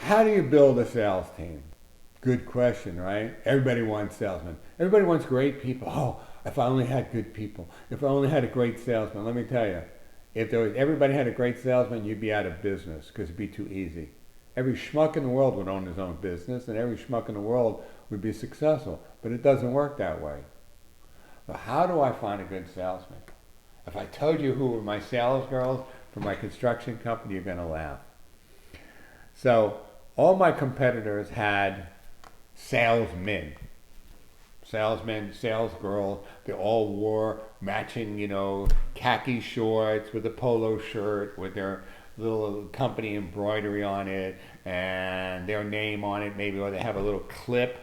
how do you build a sales team? Good question, right? Everybody wants salesmen. Everybody wants great people. Oh, if I only had good people. If I only had a great salesman. Let me tell you, if everybody had a great salesman, you'd be out of business because it'd be too easy. Every schmuck in the world would own his own business, and every schmuck in the world would be successful. But it doesn't work that way. So how do I find a good salesman? If I told you who were my sales girls for my construction company, you're going to laugh. So all my competitors had salesmen, sales girls. They all wore matching, khaki shorts with a polo shirt with their little company embroidery on it and their name on it, maybe, or they have a little clip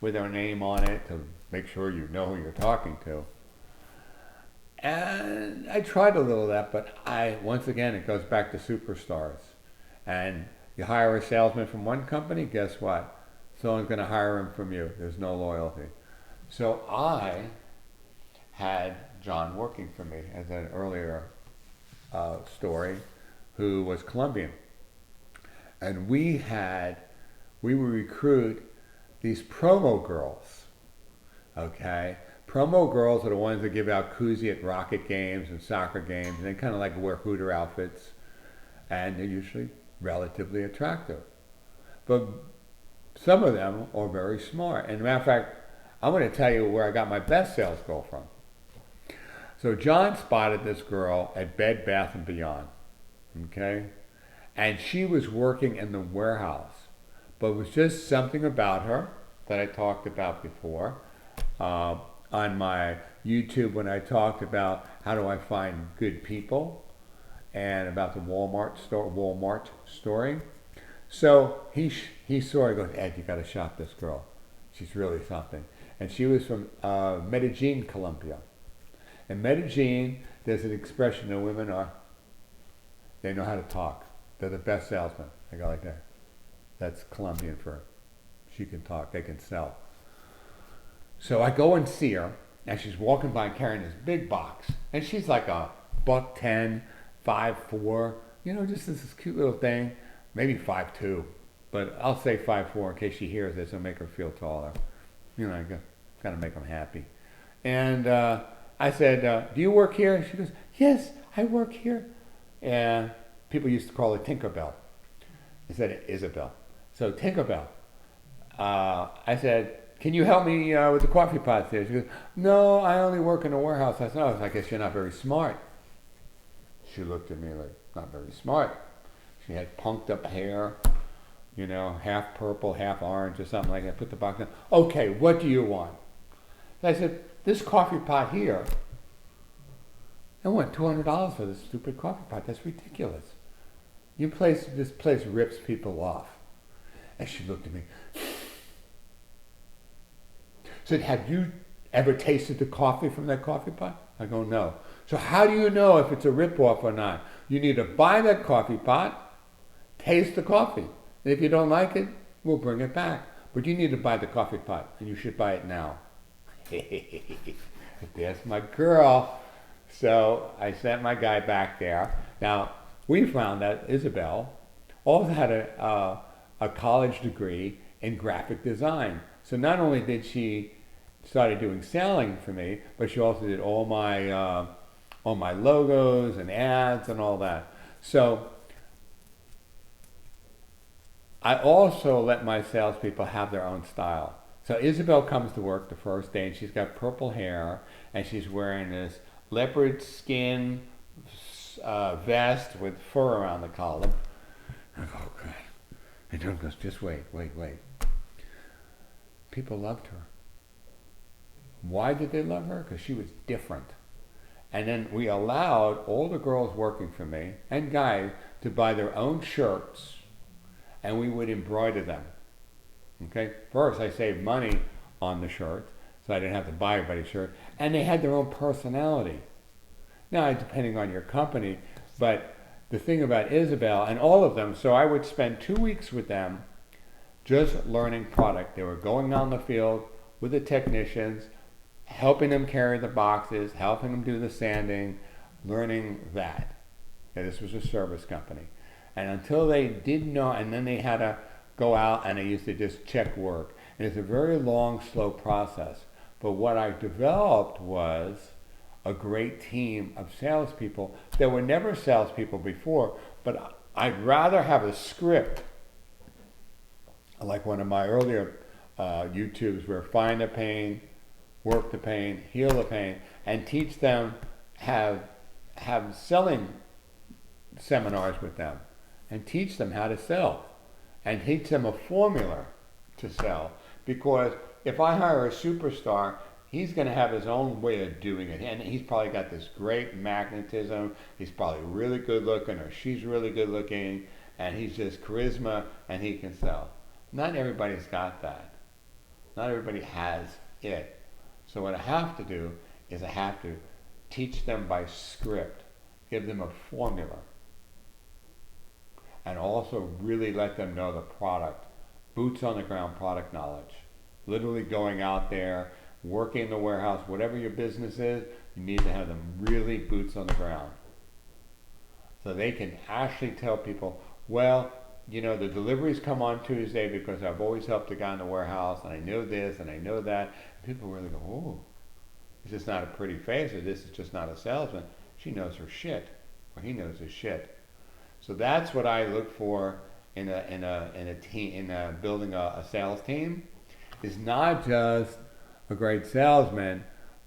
with their name on it to make sure you know who you're talking to. And I tried a little of that, but once again, it goes back to superstars. And you hire a salesman from one company, guess what? Someone's going to hire him from you. There's no loyalty. So I had John working for me, as an earlier story, who was Colombian. And we would recruit these promo girls, okay? Promo girls are the ones that give out koozie at rocket games and soccer games, and they kind of like wear Hooter outfits, and they're usually relatively attractive. But some of them are very smart. And as a matter of fact, I'm going to tell you where I got my best sales girl from. So John spotted this girl at Bed Bath & Beyond, okay? And she was working in the warehouse, but it was just something about her that I talked about before on my YouTube when I talked about how do I find good people and about the Walmart story. So he saw her, goes, Ed, you got to shop this girl. She's really something. And she was from Medellin, Colombia. In Medellin, there's an expression that women they know how to talk. They're the best salesmen. I go like that. That's Colombian for she can talk, they can sell. So I go and see her, and she's walking by carrying this big box. And she's like a $110, 5'4", just this cute little thing, maybe 5'2", but I'll say 5'4" in case she hears this and make her feel taller. I got to make them happy. And I said, do you work here? She goes, yes, I work here. And people used to call her Tinkerbell. I said, Isabel. So Tinkerbell. I said, can you help me with the coffee pots there? She goes, no, I only work in a warehouse. I said, oh, I guess you're not very smart. She looked at me like, not very smart. She had punked up hair, half purple, half orange or something like that. Put the box in. Okay, what do you want? I said, this coffee pot here, I want $200 for this stupid coffee pot. That's ridiculous. This place rips people off. And she looked at me. Said, have you ever tasted the coffee from that coffee pot? I go, no. So how do you know if it's a ripoff or not? You need to buy that coffee pot, taste the coffee. And if you don't like it, we'll bring it back. But you need to buy the coffee pot, and you should buy it now. There's my girl. So I sent my guy back there. Now, we found that Isabel also had a college degree in graphic design. So not only did she started doing selling for me, but she also did all my logos and ads and all that. So I also let my salespeople have their own style. So Isabel comes to work the first day, and she's got purple hair, and she's wearing this leopard skin vest with fur around the collar. I go, oh, God. And John goes, just wait. People loved her. Why did they love her? Because she was different. And then we allowed all the girls working for me, and guys, to buy their own shirts, and we would embroider them. Okay? First, I saved money on the shirt, so I didn't have to buy everybody's shirt. And they had their own personality. Now, depending on your company, but the thing about Isabel and all of them, so I would spend 2 weeks with them just learning product. They were going on the field with the technicians, helping them carry the boxes, helping them do the sanding, learning that. Okay, this was a service company. And until they didn't know, and then they had go out and I used to just check work. And it's a very long, slow process. But what I developed was a great team of salespeople that were never salespeople before, but I'd rather have a script like one of my earlier YouTubes where find the pain, work the pain, heal the pain, and teach them have selling seminars with them and teach them how to sell and teach them a formula to sell. Because if I hire a superstar, he's going to have his own way of doing it. And he's probably got this great magnetism. He's probably really good looking, or she's really good looking, and he's just charisma and he can sell. Not everybody's got that. Not everybody has it. So what I have to do is I have to teach them by script, give them a formula, and also really let them know the product, boots on the ground product knowledge. Literally going out there, working in the warehouse, whatever your business is, you need to have them really boots on the ground. So they can actually tell people, well, you know, the deliveries come on Tuesday because I've always helped a guy in the warehouse and I know this and I know that. And people really go, oh, this is not a pretty face, or this is just not a salesman. She knows her shit, or he knows his shit. So that's what I look for in a team, building a sales team, is not just a great salesman,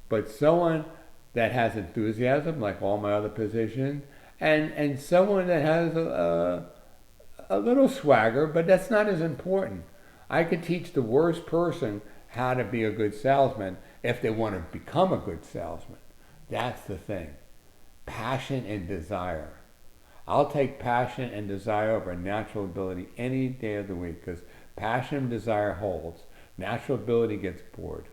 but someone that has enthusiasm, like all my other positions, and someone that has a little swagger, but that's not as important. I could teach the worst person how to be a good salesman if they want to become a good salesman. That's the thing. Passion and desire. I'll take passion and desire over natural ability any day of the week, because passion and desire holds. Natural ability gets bored.